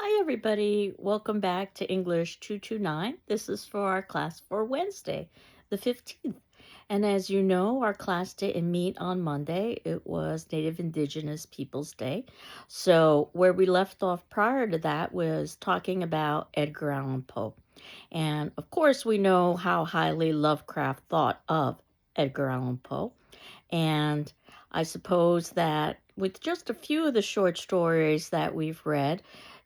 Hi, everybody. Welcome back to English 229. This is for our class for Wednesday, the 15th. And as you know, our class didn't meet on Monday. It was Native Indigenous Peoples Day. So, where we left off prior to that was talking about Edgar Allan Poe. And of course, we know how highly Lovecraft thought of Edgar Allan Poe. And I suppose that with just a few of the short stories that we've read,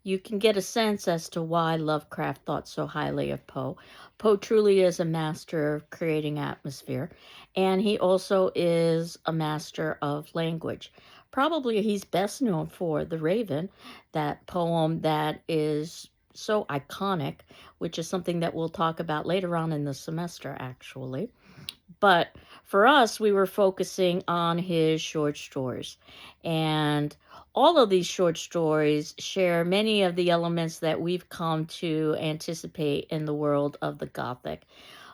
you can get a sense as to why Lovecraft thought so highly of Poe. Poe truly is a master of creating atmosphere, and he also is a master of language. Probably he's best known for The Raven, that poem that is so iconic, which is something that we'll talk about later on in the semester, actually. But for us, we were focusing on his short stories. And all of these short stories share many of the elements that we've come to anticipate in the world of the Gothic.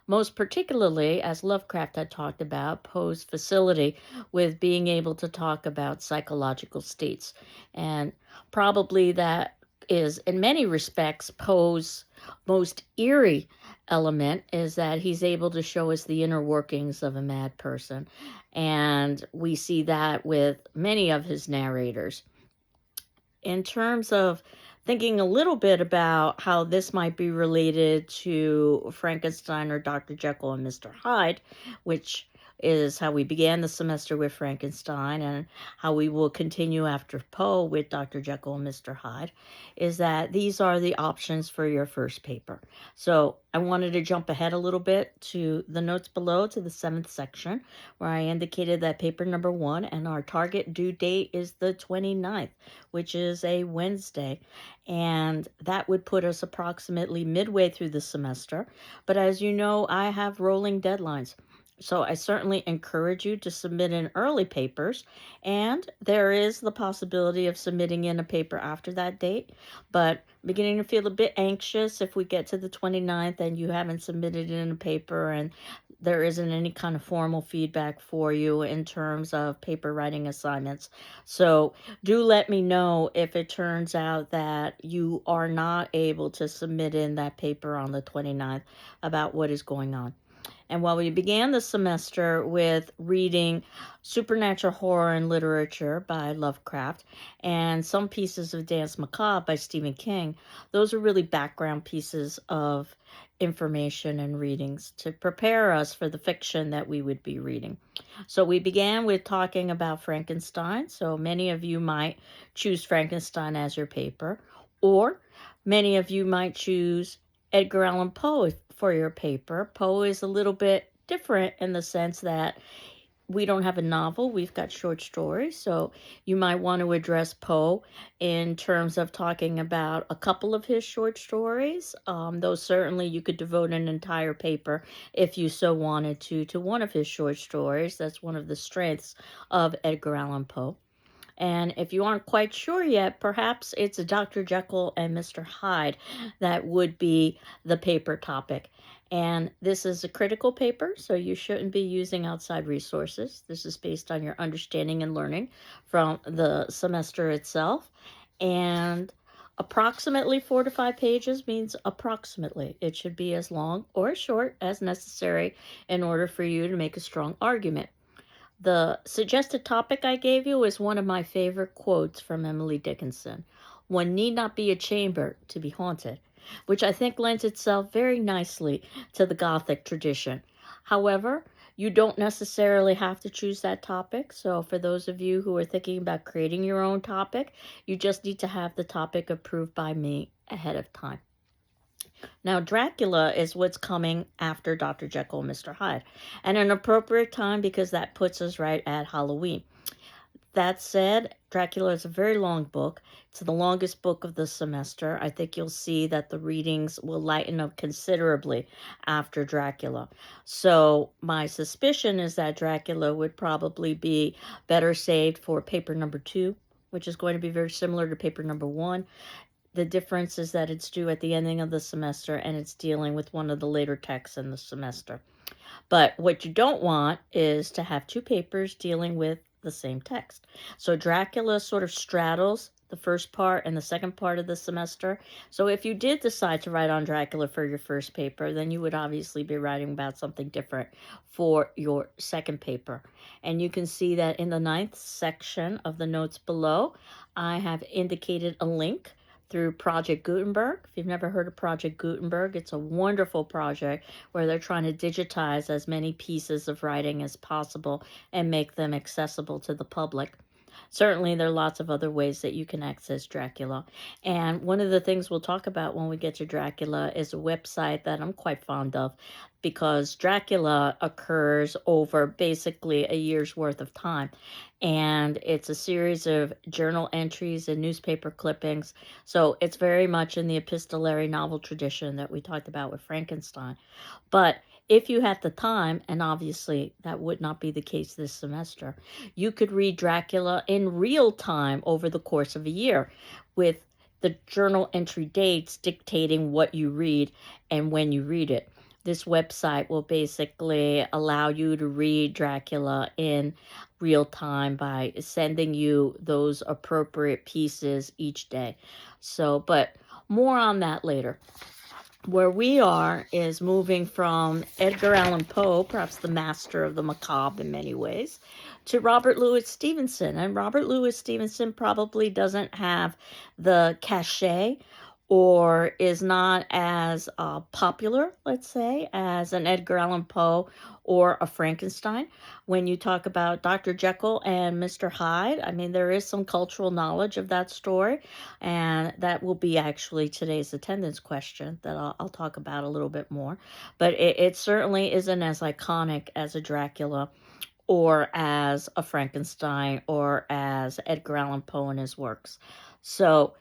Most particularly, as Lovecraft had talked about, Poe's facility with being able to talk about psychological states. And probably that is, in many respects, Poe's most eerie element is that he's able to show us the inner workings of a mad person. And we see that with many of his narrators. In terms of thinking a little bit about how this might be related to Frankenstein or Dr. Jekyll and Mr. Hyde, which is how we began the semester with Frankenstein and how we will continue after Poe with Dr. Jekyll and Mr. Hyde, is that these are the options for your first paper. So I wanted to jump ahead a little bit to the notes below to the 7th section, where I indicated that paper number 1 and our target due date is the 29th, which is a Wednesday. And that would put us approximately midway through the semester. But as you know, I have rolling deadlines. So I certainly encourage you to submit in early papers. And there is the possibility of submitting in a paper after that date. But beginning to feel a bit anxious if we get to the 29th and you haven't submitted in a paper and there isn't any kind of formal feedback for you in terms of paper writing assignments. So do let me know if it turns out that you are not able to submit in that paper on the 29th about what is going on. And while we began the semester with reading supernatural horror and literature by Lovecraft and some pieces of Danse Macabre by Stephen King, those are really background pieces of information and readings to prepare us for the fiction that we would be reading. So we began with talking about Frankenstein. So many of you might choose Frankenstein as your paper, or many of you might choose Edgar Allan Poe for your paper. Poe is a little bit different in the sense that we don't have a novel, we've got short stories. So you might want to address Poe in terms of talking about a couple of his short stories, though certainly you could devote an entire paper if you so wanted to one of his short stories. That's one of the strengths of Edgar Allan Poe. And if you aren't quite sure yet, perhaps it's Dr. Jekyll and Mr. Hyde that would be the paper topic. And this is a critical paper, so you shouldn't be using outside resources. This is based on your understanding and learning from the semester itself. And approximately 4 to 5 pages means approximately. It should be as long or as short as necessary in order for you to make a strong argument. The suggested topic I gave you is one of my favorite quotes from Emily Dickinson. One need not be a chamber to be haunted, which I think lends itself very nicely to the Gothic tradition. However, you don't necessarily have to choose that topic. So, for those of you who are thinking about creating your own topic, you just need to have the topic approved by me ahead of time. Now, Dracula is what's coming after Dr. Jekyll and Mr. Hyde, and an appropriate time because that puts us right at Halloween. That said, Dracula is a very long book. It's the longest book of the semester. I think you'll see that the readings will lighten up considerably after Dracula. So, my suspicion is that Dracula would probably be better saved for paper number 2, which is going to be very similar to paper number 1. The difference is that it's due at the ending of the semester and it's dealing with one of the later texts in the semester. But what you don't want is to have two papers dealing with the same text. So Dracula sort of straddles the first part and the second part of the semester. So if you did decide to write on Dracula for your first paper, then you would obviously be writing about something different for your second paper. And you can see that in the ninth section of the notes below, I have indicated a link through Project Gutenberg. If you've never heard of Project Gutenberg, it's a wonderful project where they're trying to digitize as many pieces of writing as possible and make them accessible to the public. Certainly, there are lots of other ways that you can access Dracula. And one of the things we'll talk about when we get to Dracula is a website that I'm quite fond of because Dracula occurs over basically a year's worth of time. And it's a series of journal entries and newspaper clippings. So it's very much in the epistolary novel tradition that we talked about with Frankenstein. But if you had the time, and obviously that would not be the case this semester, you could read Dracula in real time over the course of a year with the journal entry dates dictating what you read and when you read it. This website will basically allow you to read Dracula in real time by sending you those appropriate pieces each day. So, but more on that later. Where we are is moving from Edgar Allan Poe, perhaps the master of the macabre in many ways, to Robert Louis Stevenson. And Robert Louis Stevenson probably doesn't have the cachet or is not as popular, let's say, as an Edgar Allan Poe or a Frankenstein. When you talk about Dr. Jekyll and Mr. Hyde, I mean, there is some cultural knowledge of that story, and that will be actually today's attendance question that I'll talk about a little bit more. But it certainly isn't as iconic as a Dracula or as a Frankenstein or as Edgar Allan Poe and his works. So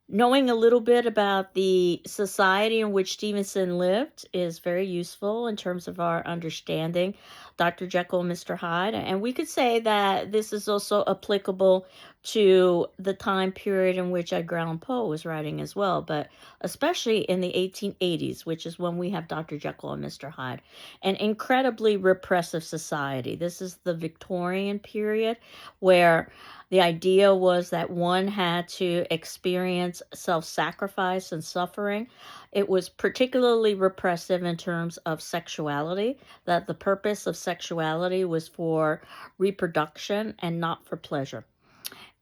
knowing a little bit about the society in which Stevenson lived is very useful in terms of our understanding Dr. Jekyll and Mr. Hyde. And we could say that this is also applicable to the time period in which Edgar Allan Poe was writing as well, but especially in the 1880s, which is when we have Dr. Jekyll and Mr. Hyde. An incredibly repressive society. This is the Victorian period where the idea was that one had to experience self-sacrifice and suffering. It was particularly repressive in terms of sexuality, that the purpose of sexuality was for reproduction and not for pleasure.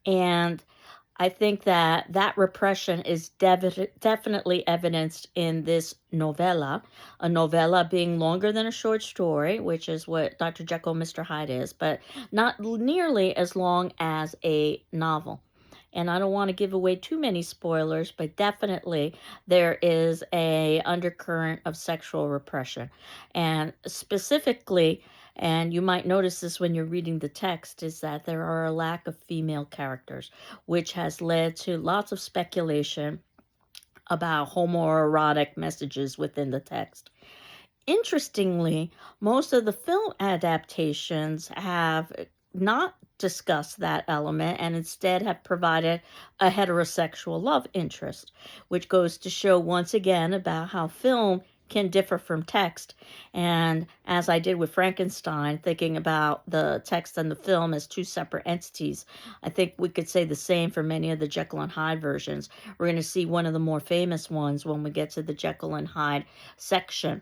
And I think that that repression is definitely evidenced in this novella, a novella being longer than a short story, which is what Dr. Jekyll and Mr. Hyde is, but not nearly as long as a novel. And I don't want to give away too many spoilers, but definitely there is a undercurrent of sexual repression. And specifically, and you might notice this when you're reading the text, is that there are a lack of female characters, which has led to lots of speculation about homoerotic messages within the text. Interestingly, most of the film adaptations have not discussed that element and instead have provided a heterosexual love interest, which goes to show once again about how film can differ from text. And as I did with Frankenstein, thinking about the text and the film as two separate entities, I think we could say the same for many of the Jekyll and Hyde versions. We're going to see one of the more famous ones when we get to the Jekyll and Hyde section.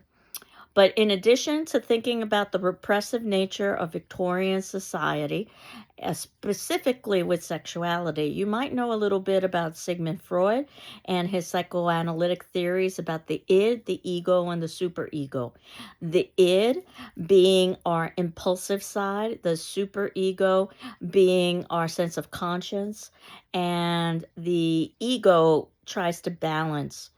But in addition to thinking about the repressive nature of Victorian society, specifically with sexuality, you might know a little bit about Sigmund Freud and his psychoanalytic theories about the id, the ego, and the superego. The id being our impulsive side, the superego being our sense of conscience, and the ego tries to balance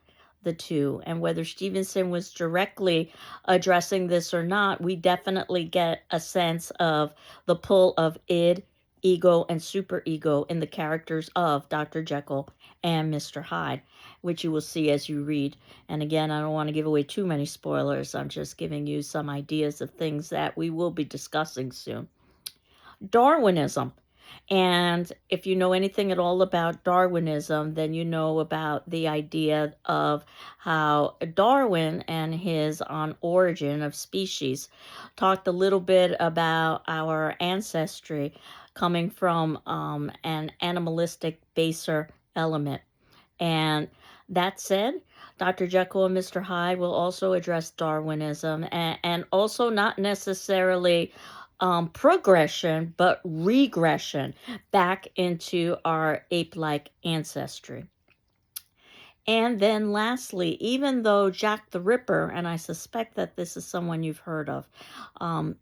the two. And whether Stevenson was directly addressing this or not, we definitely get a sense of the pull of id, ego, and superego in the characters of Dr. Jekyll and Mr. Hyde, which you will see as you read. And again, I don't want to give away too many spoilers. I'm just giving you some ideas of things that we will be discussing soon. Darwinism. And if you know anything at all about Darwinism, then you know about the idea of how Darwin and his On Origin of Species talked a little bit about our ancestry coming from an animalistic, baser element. And that said, Dr. Jekyll and Mr. Hyde will also address Darwinism and also not necessarily progression, but regression back into our ape like ancestry. And then lastly, even though Jack the Ripper, and I suspect that this is someone you've heard of,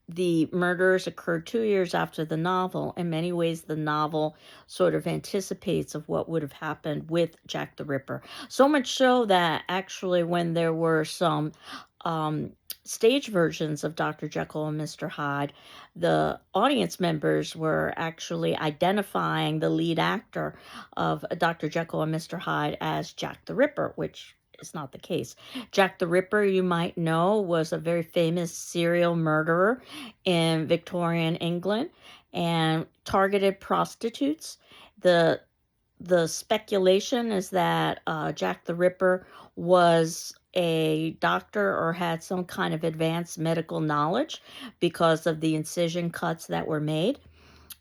the murders occurred 2 years after the novel. In many ways, the novel sort of anticipates of what would have happened with Jack the Ripper. So much so that actually when there were some um, stage versions of Dr. Jekyll and Mr. Hyde, the audience members were actually identifying the lead actor of Dr. Jekyll and Mr. Hyde as Jack the Ripper, which is not the case. Jack the Ripper, you might know, was a very famous serial murderer in Victorian England and targeted prostitutes. The speculation is that Jack the Ripper was a doctor or had some kind of advanced medical knowledge because of the incision cuts that were made.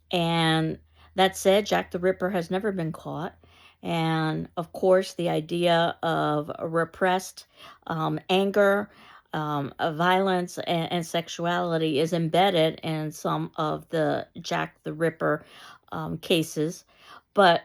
And that said, Jack the Ripper has never been caught. And of course, the idea of repressed anger, violence, and sexuality is embedded in some of the Jack the Ripper cases. But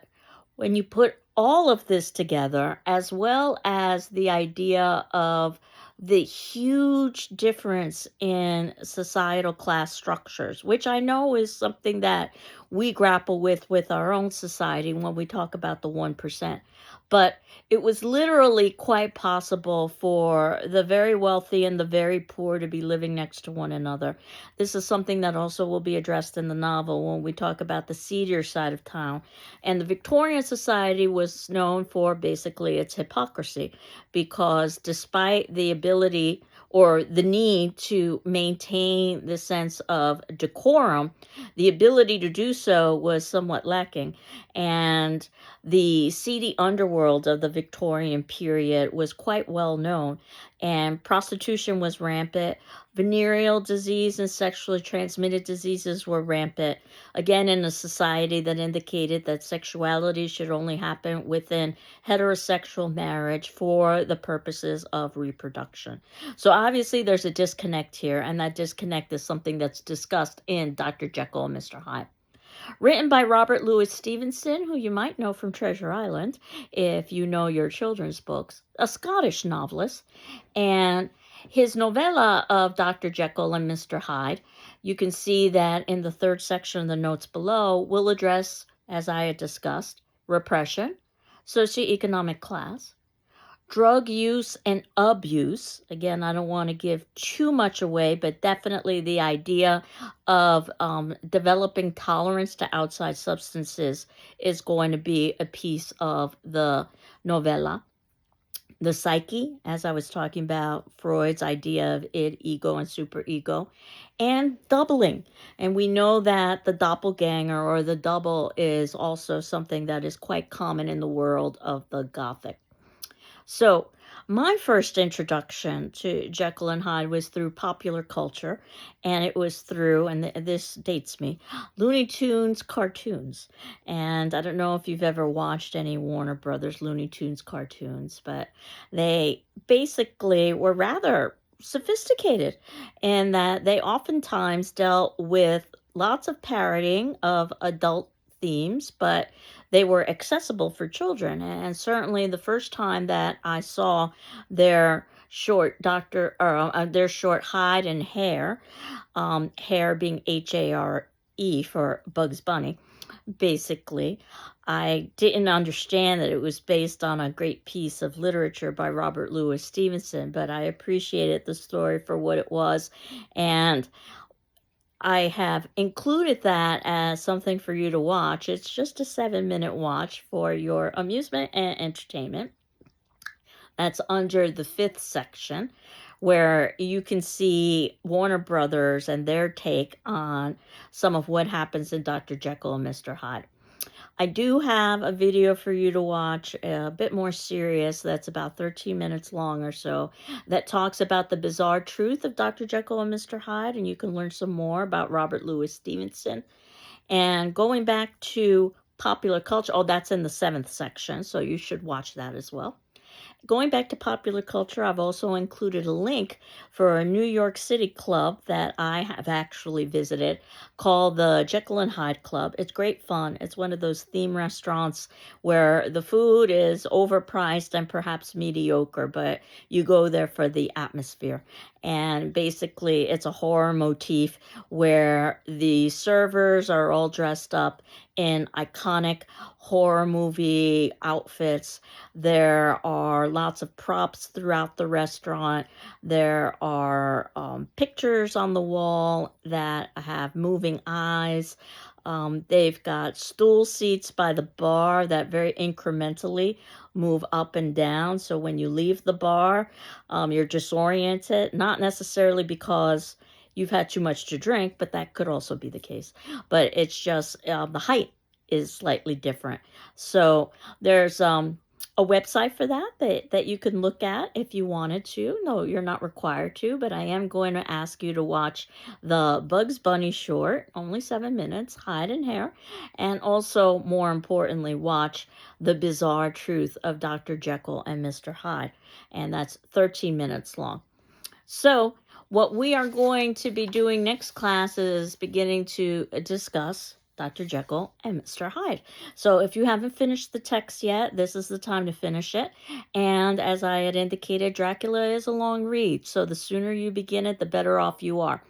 when you put all of this together, as well as the idea of the huge difference in societal class structures, which I know is something that we grapple with our own society when we talk about the 1%. But it was literally quite possible for the very wealthy and the very poor to be living next to one another. This is something that also will be addressed in the novel when we talk about the seedier side of town. And the Victorian society was known for basically its hypocrisy, because despite the ability or the need to maintain the sense of decorum, the ability to do so was somewhat lacking. And the seedy underworld of the Victorian period was quite well known, and prostitution was rampant. Venereal disease and sexually transmitted diseases were rampant, again, in a society that indicated that sexuality should only happen within heterosexual marriage for the purposes of reproduction. So obviously there's a disconnect here, and that disconnect is something that's discussed in Dr. Jekyll and Mr. Hyde. Written by Robert Louis Stevenson, who you might know from Treasure Island if you know your children's books, a Scottish novelist. And his novella of Dr. Jekyll and Mr. Hyde, you can see that in the third section of the notes below, will address, as I had discussed, repression, socioeconomic class, drug use and abuse. Again, I don't want to give too much away, but definitely the idea of developing tolerance to outside substances is going to be a piece of the novella. The psyche, as I was talking about, Freud's idea of id, ego, and superego, and doubling. And we know that the doppelganger or the double is also something that is quite common in the world of the Gothic. So, my first introduction to Jekyll and Hyde was through popular culture, and it was through, and this dates me, Looney Tunes cartoons. And I don't know if you've ever watched any Warner Brothers Looney Tunes cartoons, but they basically were rather sophisticated in that they oftentimes dealt with lots of parodying of adult themes, but they were accessible for children. And certainly the first time that I saw their short their short Hyde and Hare, Hare being Hare for Bugs Bunny, basically, I didn't understand that it was based on a great piece of literature by Robert Louis Stevenson, but I appreciated the story for what it was. And I have included that as something for you to watch. It's just a 7-minute watch for your amusement and entertainment. That's under the 5th section, where you can see Warner Brothers and their take on some of what happens in Dr. Jekyll and Mr. Hyde. I do have a video for you to watch, a bit more serious, that's about 13 minutes long or so, that talks about the bizarre truth of Dr. Jekyll and Mr. Hyde, and you can learn some more about Robert Louis Stevenson. And going back to popular culture, oh, that's in the 7th section, so you should watch that as well. Going back to popular culture, I've also included a link for a New York City club that I have actually visited called the Jekyll and Hyde Club. It's great fun. It's one of those theme restaurants where the food is overpriced and perhaps mediocre, but you go there for the atmosphere. And basically, it's a horror motif where the servers are all dressed up in iconic horror movie outfits. There are lots of props throughout the restaurant. There are pictures on the wall that have moving eyes. They've got stool seats by the bar that very incrementally move up and down. So when you leave the bar, you're disoriented, not necessarily because you've had too much to drink, but that could also be the case. But it's just the height is slightly different. So there's a website for that you can look at if you wanted to. No, you're not required to, but I am going to ask you to watch the Bugs Bunny short, only 7 minutes, Hide and Hair, and also, more importantly, watch The Bizarre Truth of Dr. Jekyll and Mr. Hyde, and that's 13 minutes long. So, what we are going to be doing next class is beginning to discuss Dr. Jekyll and Mr. Hyde. So if you haven't finished the text yet, this is the time to finish it. And as I had indicated, Dracula is a long read, so the sooner you begin it, the better off you are.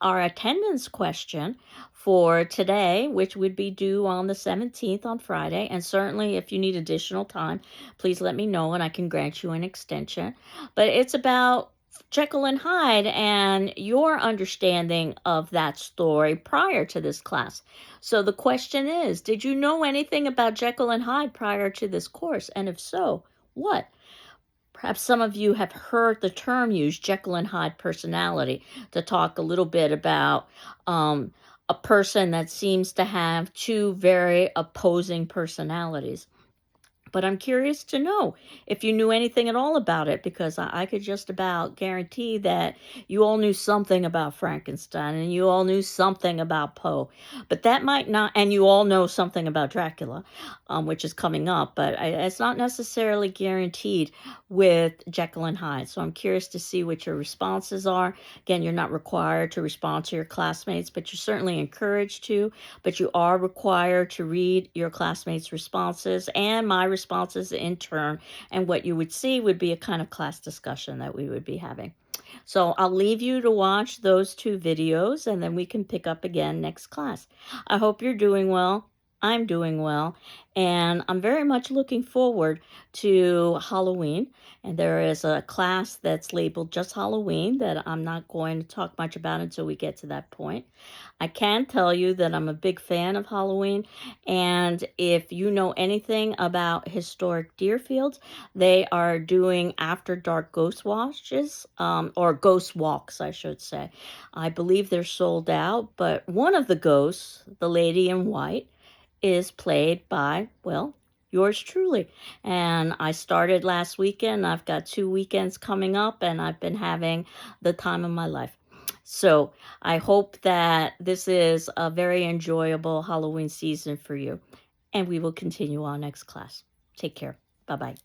Our attendance question for today, which would be due on the 17th on Friday, and certainly if you need additional time, please let me know and I can grant you an extension. But it's about Jekyll and Hyde and your understanding of that story prior to this class. So the question is, did you know anything about Jekyll and Hyde prior to this course? And if so, what? Perhaps some of you have heard the term used, Jekyll and Hyde personality, to talk a little bit about a person that seems to have two very opposing personalities. But I'm curious to know if you knew anything at all about it, because I could just about guarantee that you all knew something about Frankenstein and you all knew something about Poe. But that might not, and you all know something about Dracula, which is coming up, but it's not necessarily guaranteed with Jekyll and Hyde. So I'm curious to see what your responses are. Again, you're not required to respond to your classmates, but you're certainly encouraged to. But you are required to read your classmates' responses and my responses in turn, and what you would see would be a kind of class discussion that we would be having. So I'll leave you to watch those 2 videos, and then we can pick up again next class. I hope you're doing well. I'm doing well, and I'm very much looking forward to Halloween. And there is a class that's labeled just Halloween that I'm not going to talk much about until we get to that point. I can tell you that I'm a big fan of Halloween, and if you know anything about historic Deerfields, they are doing after dark ghost watches, or ghost walks, I should say. I believe they're sold out, but one of the ghosts, the lady in white, is played by, well, yours truly. And I started last weekend. I've got 2 weekends coming up, and I've been having the time of my life. So I hope that this is a very enjoyable Halloween season for you. And we will continue on next class. Take care. Bye-bye.